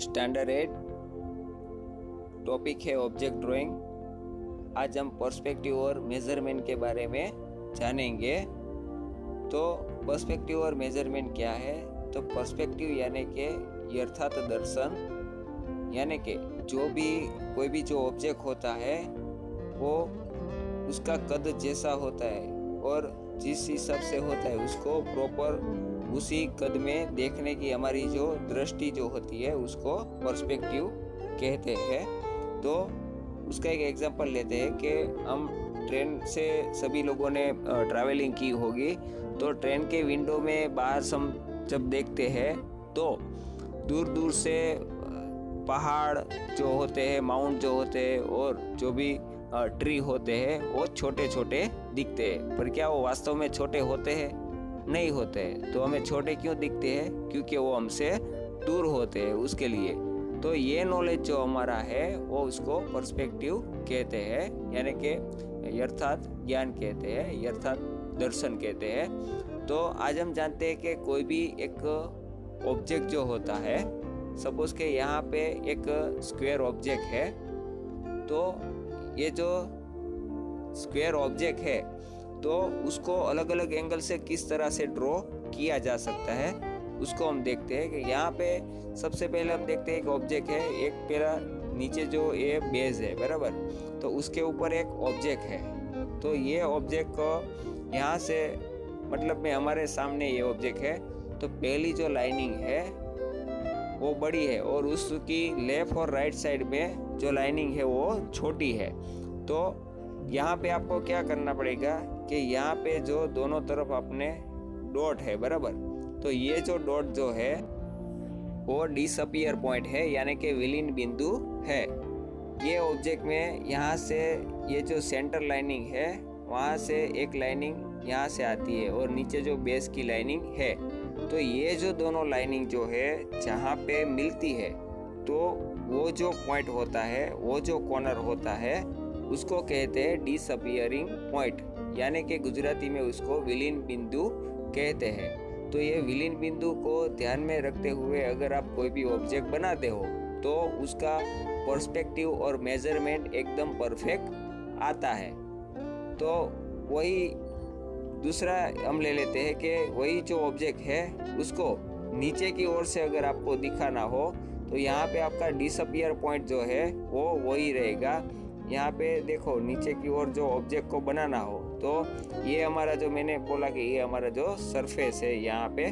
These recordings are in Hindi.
स्टैंडर्ड 8 टॉपिक है ऑब्जेक्ट ड्राइंग। आज हम पर्सपेक्टिव और मेजरमेंट के बारे में जानेंगे। तो पर्सपेक्टिव और मेजरमेंट क्या है? तो पर्सपेक्टिव यानी कि यथार्थ दर्शन, यानी कि जो भी कोई भी जो ऑब्जेक्ट होता है वो उसका कद जैसा होता है और जिस हिसाब से होता है उसको प्रॉपर उसी कद में देखने की हमारी जो दृष्टि जो होती है उसको पर्सपेक्टिव कहते हैं। तो उसका एक एग्जांपल लेते हैं कि हम ट्रेन से सभी लोगों ने ट्रैवलिंग की होगी, तो ट्रेन के विंडो में बाहर हम जब देखते हैं तो दूर दूर से पहाड़ जो होते हैं, माउंट जो होते हैं और जो भी ट्री होते हैं वो छोटे छोटे दिखते हैं, पर क्या वो वास्तव में छोटे होते हैं? नहीं होते हैं। तो हमें छोटे क्यों दिखते हैं? क्योंकि वो हमसे दूर होते हैं उसके लिए। तो ये नॉलेज जो हमारा है वो उसको पर्सपेक्टिव कहते हैं, यानी कि यथार्थ ज्ञान कहते हैं, यथार्थ दर्शन कहते हैं। तो आज हम जानते हैं कि कोई भी एक ऑब्जेक्ट जो होता है, सपोज के यहाँ पे एक स्क्वायर ऑब्जेक्ट है, तो ये जो स्क्वायर ऑब्जेक्ट है तो उसको अलग अलग एंगल से किस तरह से ड्रॉ किया जा सकता है उसको हम देखते हैं। कि यहाँ पे सबसे पहले हम देखते हैं एक ऑब्जेक्ट है, एक पहला नीचे जो ये बेस है बराबर, तो उसके ऊपर एक ऑब्जेक्ट है। तो ये ऑब्जेक्ट को यहाँ से मतलब में हमारे सामने ये ऑब्जेक्ट है, तो पहली जो लाइनिंग है वो बड़ी है और उसकी लेफ्ट और राइट साइड में जो लाइनिंग है वो छोटी है। तो यहाँ पे आपको क्या करना पड़ेगा कि यहाँ पे जो दोनों तरफ अपने डॉट है बराबर, तो ये जो डॉट जो है वो डिसअपियर पॉइंट है, यानी कि विलीन बिंदु है। ये ऑब्जेक्ट में यहाँ से ये जो सेंटर लाइनिंग है वहाँ से एक लाइनिंग यहाँ से आती है और नीचे जो बेस की लाइनिंग है, तो ये जो दोनों लाइनिंग जो है जहाँ पे मिलती है तो वो जो पॉइंट होता है, वो जो कॉर्नर होता है उसको कहते हैं डिसअपियरिंग पॉइंट, यानी कि गुजराती में उसको विलीन बिंदु कहते हैं। तो ये विलीन बिंदु को ध्यान में रखते हुए अगर आप कोई भी ऑब्जेक्ट बनाते हो तो उसका पर्सपेक्टिव और मेजरमेंट एकदम परफेक्ट आता है। तो वही दूसरा हम ले लेते हैं कि वही जो ऑब्जेक्ट है उसको नीचे की ओर से अगर आपको दिखाना हो तो यहाँ पे आपका डिसअपियर पॉइंट जो है वो वही रहेगा। यहाँ पे देखो नीचे की ओर जो ऑब्जेक्ट को बनाना हो तो ये हमारा जो मैंने बोला कि ये हमारा जो सरफेस है यहाँ पे,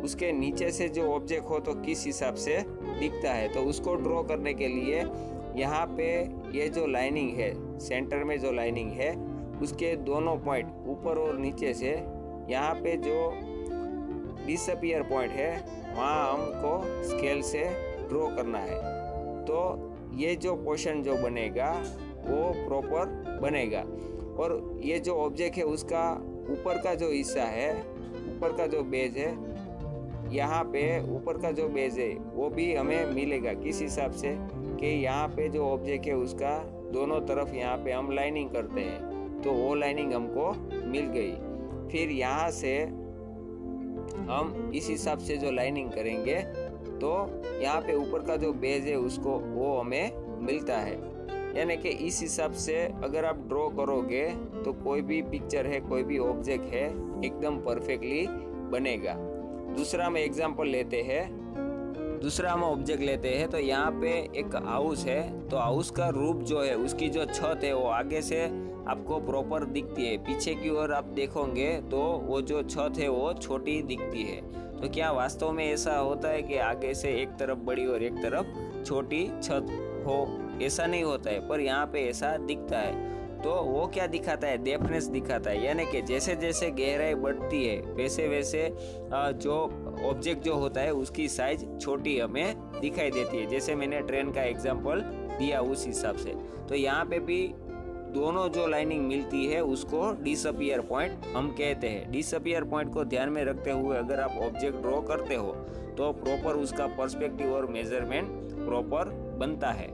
उसके नीचे से जो ऑब्जेक्ट हो तो किस हिसाब से दिखता है, तो उसको ड्रॉ करने के लिए यहाँ पे ये जो लाइनिंग है सेंटर में जो लाइनिंग है उसके दोनों पॉइंट ऊपर और नीचे से यहाँ पे जो डिसअपियर पॉइंट है वहाँ हमको स्केल से ड्रॉ करना है। तो ये जो पोर्शन जो बनेगा वो प्रॉपर बनेगा और ये जो ऑब्जेक्ट है उसका ऊपर का जो हिस्सा है, ऊपर का जो बेस है, यहाँ पे ऊपर का जो बेस है वो भी हमें मिलेगा किस हिसाब से कि यहाँ पे जो ऑब्जेक्ट है उसका दोनों तरफ यहाँ पे हम लाइनिंग करते हैं, तो वो लाइनिंग हमको मिल गई। फिर यहाँ से हम इस हिसाब से जो लाइनिंग करेंगे तो यहाँ पे ऊपर का जो बेस है उसको वो हमें मिलता है, यानी कि इस हिसाब से अगर आप ड्रॉ करोगे तो कोई भी पिक्चर है, कोई भी ऑब्जेक्ट है एकदम परफेक्टली बनेगा। दूसरा हम एग्जांपल लेते हैं, दूसरा हम ऑब्जेक्ट लेते हैं। तो यहाँ पे एक हाउस है, तो हाउस का रूफ जो है उसकी जो छत है वो आगे से आपको प्रॉपर दिखती है, पीछे की ओर आप देखोगे तो वो जो छत है वो छोटी दिखती है। तो क्या वास्तव में ऐसा होता है कि आगे से एक तरफ बड़ी और एक तरफ छोटी छत हो? ऐसा नहीं होता है, पर यहाँ पे ऐसा दिखता है। तो वो क्या दिखाता है? डेप्थनेस दिखाता है, यानी कि जैसे जैसे गहराई बढ़ती है वैसे वैसे जो ऑब्जेक्ट जो होता है उसकी साइज छोटी हमें दिखाई देती है, जैसे मैंने ट्रेन का एग्जांपल दिया उस हिसाब से। तो यहाँ पे भी दोनों जो लाइनिंग मिलती है उसको डिसअपियर पॉइंट हम कहते हैं। डिसअपियर पॉइंट को ध्यान में रखते हुए अगर आप ऑब्जेक्ट ड्रॉ करते हो तो प्रॉपर उसका पर्सपेक्टिव और मेजरमेंट प्रॉपर बनता है।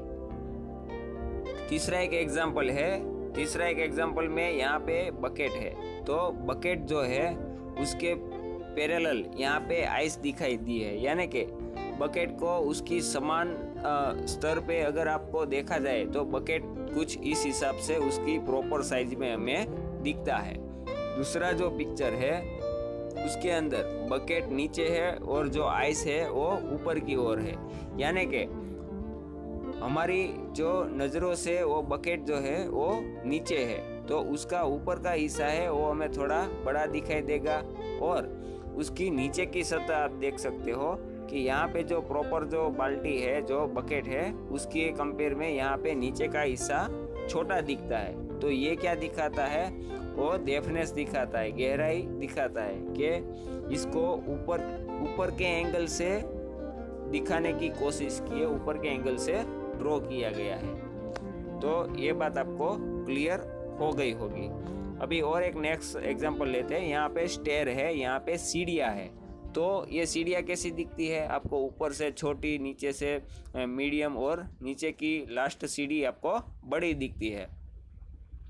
तीसरा एक एग्जांपल में यहाँ पे बकेट है, तो बकेट जो है उसके पैरेलल यहाँ पे आइस दिखाई दी है, यानी कि बकेट को उसकी समान स्तर पे अगर आपको देखा जाए तो बकेट कुछ इस हिसाब से उसकी प्रॉपर साइज में हमें दिखता है। दूसरा जो पिक्चर है उसके अंदर बकेट नीचे है और जो आइस है वो ऊपर की ओर है, यानी कि हमारी जो नज़रों से वो बकेट जो है वो नीचे है, तो उसका ऊपर का हिस्सा है वो हमें थोड़ा बड़ा दिखाई देगा। और उसकी नीचे की सतह आप देख सकते हो कि यहाँ पे जो प्रॉपर जो बाल्टी है, जो बकेट है, उसके कंपेयर में यहाँ पे नीचे का हिस्सा छोटा दिखता है। तो ये क्या दिखाता है, वो डेफनेस दिखाता है, गहराई दिखाता है कि इसको ऊपर के एंगल से दिखाने की कोशिश की है, ऊपर के एंगल से ड्रॉ किया गया है। तो ये बात आपको क्लियर हो गई होगी। अभी और एक नेक्स्ट एग्जांपल लेते हैं। यहाँ पे स्टेयर है, यहाँ पे सीढ़ियाँ है। तो ये सीढ़ियाँ कैसी दिखती है, आपको ऊपर से छोटी, नीचे से मीडियम और नीचे की लास्ट सीढ़ी आपको बड़ी दिखती है।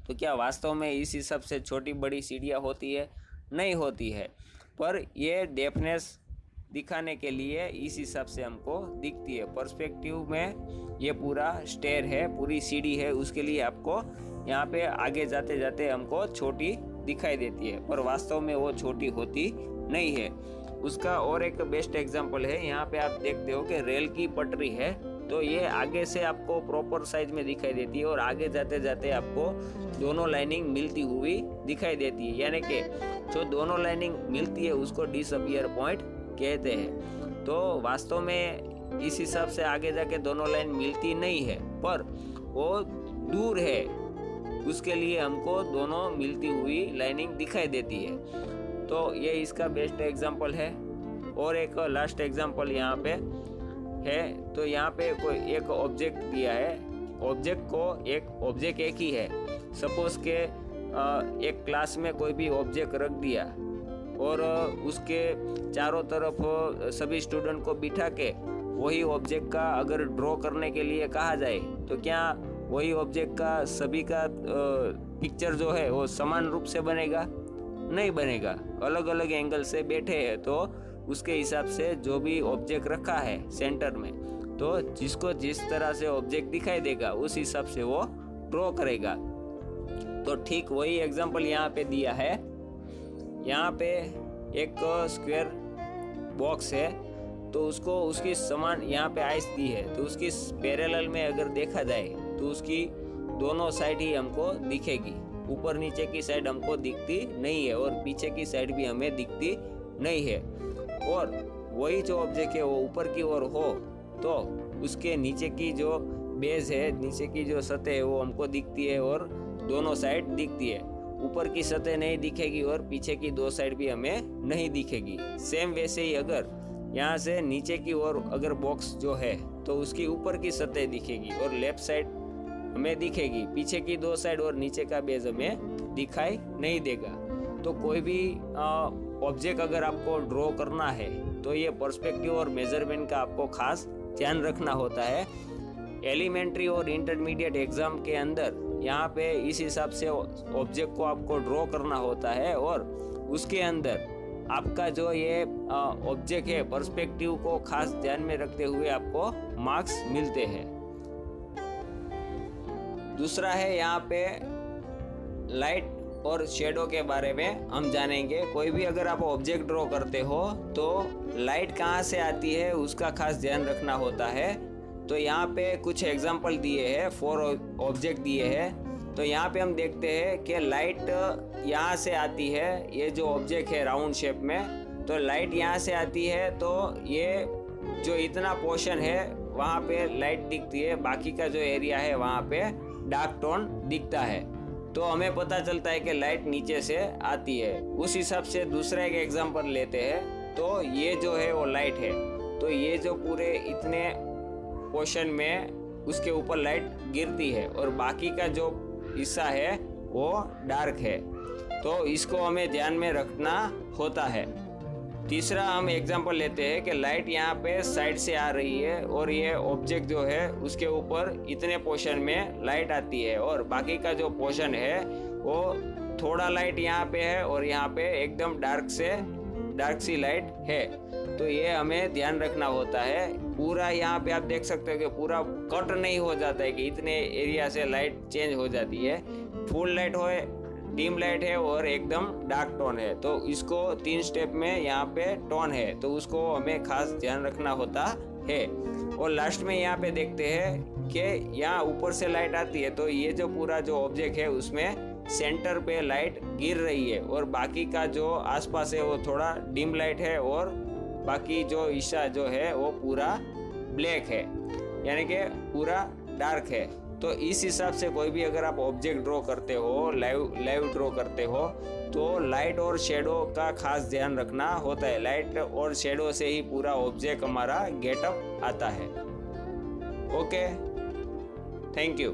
तो क्या वास्तव में इस हिसाब से छोटी बड़ी सीढ़ियाँ होती है? नहीं होती है, पर ये डेफनेस दिखाने के लिए इस हिसाब से हमको दिखती है। पर्सपेक्टिव में ये पूरा स्टेयर है, पूरी सीढ़ी है, उसके लिए आपको यहाँ पे आगे जाते जाते हमको छोटी दिखाई देती है, पर वास्तव में वो छोटी होती नहीं है। उसका और एक बेस्ट एग्जांपल है, यहाँ पे आप देखते हो कि रेल की पटरी है, तो ये आगे से आपको प्रॉपर साइज में दिखाई देती है और आगे जाते जाते आपको दोनों लाइनिंग मिलती हुई दिखाई देती है, यानी कि जो दोनों लाइनिंग मिलती है उसको डिसअपियर पॉइंट कहते हैं। तो वास्तव में इस हिसाब से आगे जाके दोनों लाइन मिलती नहीं है, पर वो दूर है, उसके लिए हमको दोनं मिलती हुई लाइनिंग दिखाई देती है। तो ये इसका बेस्ट एग्जांपल है। और एक लास्ट एग्जांपल यहाँ पे है। तो यहाँ पे कोई एक ऑब्जेक्ट दिया है, ऑब्जेक्ट एक ही है। सपोज के एक क्लास में कोई भी ऑब्जेक्ट रख दिया और उसके चारों तरफ सभी स्टूडेंट को बिठा के वही ऑब्जेक्ट का अगर ड्रॉ करने के लिए कहा जाए, तो क्या वही ऑब्जेक्ट का सभी का पिक्चर जो है वो समान रूप से बनेगा? नहीं बनेगा। अलग अलग एंगल से बैठे हैं, तो उसके हिसाब से जो भी ऑब्जेक्ट रखा है सेंटर में, तो जिसको जिस तरह से ऑब्जेक्ट दिखाई देगा उस हिसाब से वो ड्रॉ करेगा। तो ठीक वही एग्जांपल यहाँ पे दिया है। यहाँ पे एक स्क्वायर बॉक्स है, तो उसको उसकी समान यहाँ पे आइस दी है, तो उसकी पैरेलल में अगर देखा जाए तो उसकी दोनों साइड ही हमको दिखेगी। ऊपर नीचे की साइड हमको दिखती नहीं है और पीछे की साइड भी हमें दिखती नहीं है। और वही जो ऑब्जेक्ट है वो ऊपर की ओर हो तो उसके नीचे की जो बेस है, नीचे की जो सतह है वो हमको दिखती है और दोनों साइड दिखती है। ऊपर की सतह नहीं दिखेगी और पीछे की दो साइड भी हमें नहीं दिखेगी। सेम वैसे ही अगर यहाँ से नीचे की ओर अगर बॉक्स जो है तो उसकी ऊपर की सतह दिखेगी और लेफ्ट साइड हमें दिखेगी, पीछे की दो साइड और नीचे का बेस हमें दिखाई नहीं देगा। तो कोई भी ऑब्जेक्ट अगर आपको ड्रॉ करना है तो ये पर्सपेक्टिव और मेजरमेंट का आपको खास ध्यान रखना होता है। एलिमेंट्री और इंटरमीडिएट एग्जाम के अंदर यहाँ पे इस हिसाब से ऑब्जेक्ट को आपको ड्रॉ करना होता है और उसके अंदर आपका जो ये ऑब्जेक्ट है पर्सपेक्टिव को खास ध्यान में रखते हुए आपको मार्क्स मिलते हैं। दूसरा है यहाँ पे लाइट और शेडो के बारे में हम जानेंगे। कोई भी अगर आप ऑब्जेक्ट ड्रॉ करते हो तो लाइट कहाँ से आती है उसका खास ध्यान रखना होता है। तो यहाँ पे कुछ एग्जांपल दिए हैं, 4 ऑब्जेक्ट दिए हैं। तो यहाँ पे हम देखते हैं कि लाइट यहाँ से आती है, ये जो ऑब्जेक्ट है राउंड शेप में, तो लाइट यहाँ से आती है, तो ये जो इतना पोर्शन है वहाँ पे लाइट दिखती है, बाकी का जो एरिया है वहाँ पे डार्क टोन दिखता है। तो हमें पता चलता है कि लाइट नीचे से आती है। उस हिसाब से दूसरा एक एग्जांपल लेते हैं। तो ये जो है वो लाइट है, तो ये जो पूरे इतने पोर्शन में उसके ऊपर लाइट गिरती है और बाकी का जो हिस्सा है वो डार्क है, तो इसको हमें ध्यान में रखना होता है। तीसरा हम एग्जांपल लेते हैं कि लाइट यहाँ पे साइड से आ रही है और ये ऑब्जेक्ट जो है उसके ऊपर इतने पोर्शन में लाइट आती है और बाकी का जो पोर्शन है वो थोड़ा लाइट यहाँ पे है और यहाँ पे एकदम डार्क से डार्क सी लाइट है। तो ये हमें ध्यान रखना होता है। पूरा यहाँ पे आप देख सकते हो कि पूरा कट नहीं हो जाता है कि इतने एरिया से लाइट चेंज हो जाती है। फुल लाइट हो, डिम लाइट है और एकदम डार्क टोन है। तो इसको 3 स्टेप में यहाँ पे टोन है, तो उसको हमें खास ध्यान रखना होता है। और लास्ट में यहाँ पे देखते हैं कि यहाँ ऊपर से लाइट आती है, तो ये जो पूरा जो ऑब्जेक्ट है उसमें सेंटर पे लाइट गिर रही है और बाकी का जो आसपास है वो थोड़ा डिम लाइट है और बाकी जो हिस्सा जो है वो पूरा ब्लैक है, यानी कि पूरा डार्क है। तो इस हिसाब से कोई भी अगर आप ऑब्जेक्ट ड्रॉ करते हो, लाइव ड्रॉ करते हो, तो लाइट और शेडो का खास ध्यान रखना होता है। लाइट और शेडो से ही पूरा ऑब्जेक्ट हमारा गेटअप आता है। Okay, thank you.